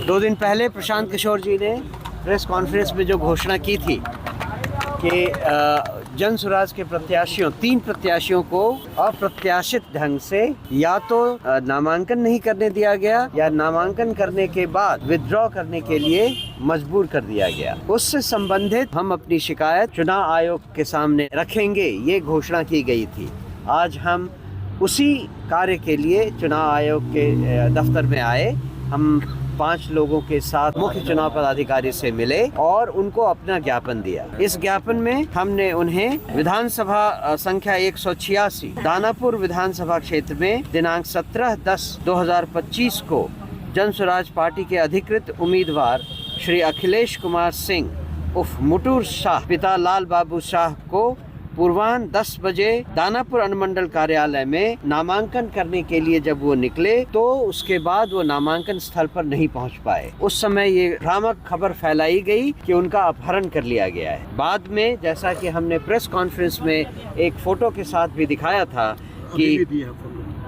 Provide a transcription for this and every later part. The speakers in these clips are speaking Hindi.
2 दिन पहले प्रशांत किशोर जी ने प्रेस कॉन्फ्रेंस में जो घोषणा की थी कि जन सुराज के प्रत्याशियों 3 प्रत्याशियों को अप्रत्याशित ढंग से या तो नामांकन नहीं करने दिया गया या नामांकन करने के बाद विथड्रॉ करने के लिए मजबूर कर दिया गया। उससे संबंधित हम अपनी शिकायत चुनाव आयोग के सामने रखेंगे, ये घोषणा की गई थी। आज हम उसी कार्य के लिए चुनाव आयोग के दफ्तर में आए। हम 5 लोगों के साथ मुख्य चुनाव पदाधिकारी से मिले और उनको अपना ज्ञापन दिया। इस ज्ञापन में हमने उन्हें विधानसभा संख्या 186 दानापुर विधानसभा क्षेत्र में दिनांक 17/10/2025 को जन स्वराज पार्टी के अधिकृत उम्मीदवार श्री अखिलेश कुमार सिंह उर्फ मुटूर शाह पिता लाल बाबू शाह को पूर्वाह्न 10 बजे दानापुर अनुमंडल कार्यालय में नामांकन करने के लिए जब वो निकले तो उसके बाद वो नामांकन स्थल पर नहीं पहुंच पाए। उस समय ये भ्रामक खबर फैलाई गई कि उनका अपहरण कर लिया गया है। बाद में जैसा कि हमने प्रेस कॉन्फ्रेंस में एक फोटो के साथ भी दिखाया था कि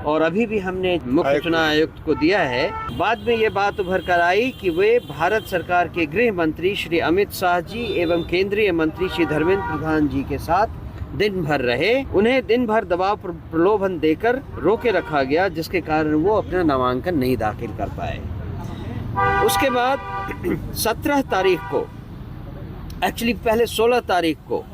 और अभी भी हमने मुख्य चुनाव आयुक्त को दिया है। बाद में ये बात उभर कर आई कि वे भारत सरकार के गृह मंत्री श्री अमित शाह जी एवं केंद्रीय मंत्री श्री धर्मेंद्र प्रधान जी के साथ दिन भर रहे। उन्हें दिन भर दबाव प्रलोभन देकर रोके रखा गया, जिसके कारण वो अपना नामांकन नहीं दाखिल कर पाए। उसके बाद 17 तारीख को, एक्चुअली पहले 16 तारीख को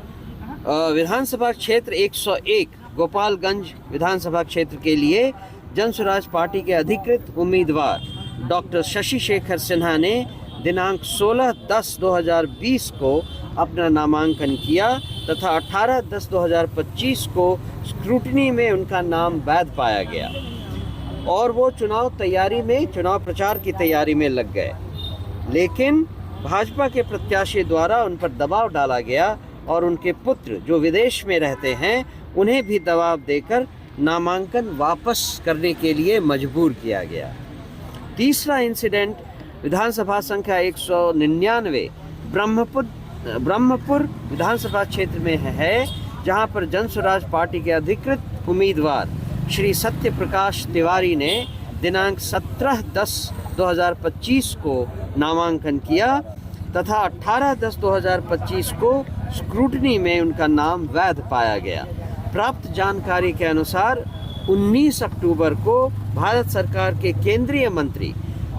विधानसभा क्षेत्र 101 गोपालगंज विधानसभा क्षेत्र के लिए जन स्वराज पार्टी के अधिकृत उम्मीदवार डॉक्टर शशि शेखर सिन्हा ने दिनांक 16/10/2020 को अपना नामांकन किया तथा 18/10/2025 को स्क्रूटनी में उनका नाम वैध पाया गया और वो चुनाव प्रचार की तैयारी में लग गए। लेकिन भाजपा के प्रत्याशी द्वारा उन पर दबाव डाला गया और उनके पुत्र जो विदेश में रहते हैं उन्हें भी दबाव देकर नामांकन वापस करने के लिए मजबूर किया गया। तीसरा इंसिडेंट विधानसभा संख्या 199 ब्रह्मपुर विधानसभा क्षेत्र में है, जहां पर जन स्वराज पार्टी के अधिकृत उम्मीदवार श्री सत्य प्रकाश तिवारी ने दिनांक 17/10/2025 को नामांकन किया तथा 18/10/2025 को स्क्रूटनी में उनका नाम वैध पाया गया। प्राप्त जानकारी के अनुसार 19 अक्टूबर को भारत सरकार के केंद्रीय मंत्री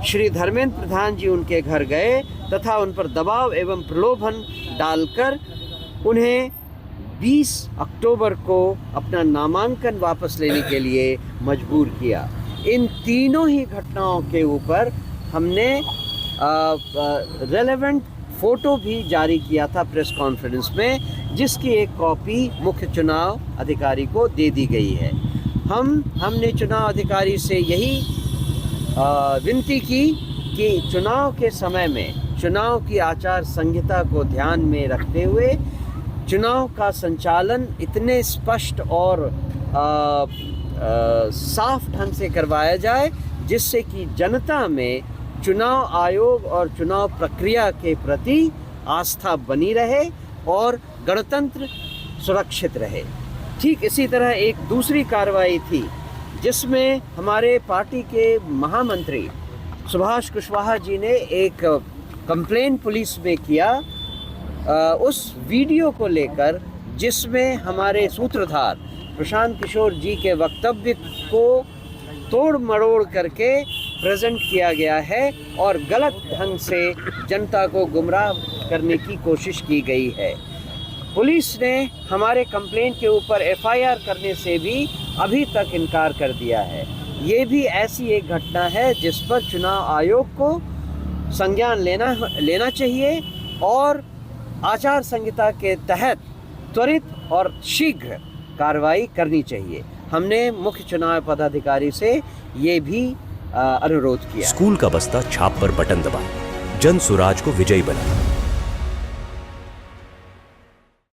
श्री धर्मेंद्र प्रधान जी उनके घर गए तथा उन पर दबाव एवं प्रलोभन डालकर उन्हें 20 अक्टूबर को अपना नामांकन वापस लेने के लिए मजबूर किया। इन तीनों ही घटनाओं के ऊपर हमने रेलेवेंट फोटो भी जारी किया था प्रेस कॉन्फ्रेंस में, जिसकी एक कॉपी मुख्य चुनाव अधिकारी को दे दी गई है। हमने चुनाव अधिकारी से यही विनती की कि चुनाव के समय में चुनाव की आचार संहिता को ध्यान में रखते हुए चुनाव का संचालन इतने स्पष्ट और साफ ढंग से करवाया जाए जिससे कि जनता में चुनाव आयोग और चुनाव प्रक्रिया के प्रति आस्था बनी रहे और गणतंत्र सुरक्षित रहे। ठीक इसी तरह एक दूसरी कार्रवाई थी जिसमें हमारे पार्टी के महामंत्री सुभाष कुशवाहा जी ने एक कंप्लेन पुलिस में किया उस वीडियो को लेकर जिसमें हमारे सूत्रधार प्रशांत किशोर जी के वक्तव्य को तोड़ मरोड़ करके प्रेजेंट किया गया है और गलत ढंग से जनता को गुमराह करने की कोशिश की गई है। पुलिस ने हमारे कंप्लेंट के ऊपर एफआईआर करने से भी अभी तक इनकार कर दिया है। ये भी ऐसी एक घटना है जिस पर चुनाव आयोग को संज्ञान लेना चाहिए और आचार संहिता के तहत त्वरित और शीघ्र कार्रवाई करनी चाहिए। हमने मुख्य चुनाव पदाधिकारी से ये भी अनुरोध किया। स्कूल का बस्ता छाप पर बटन दबाएं, जन सुराज को विजयी बनाएं।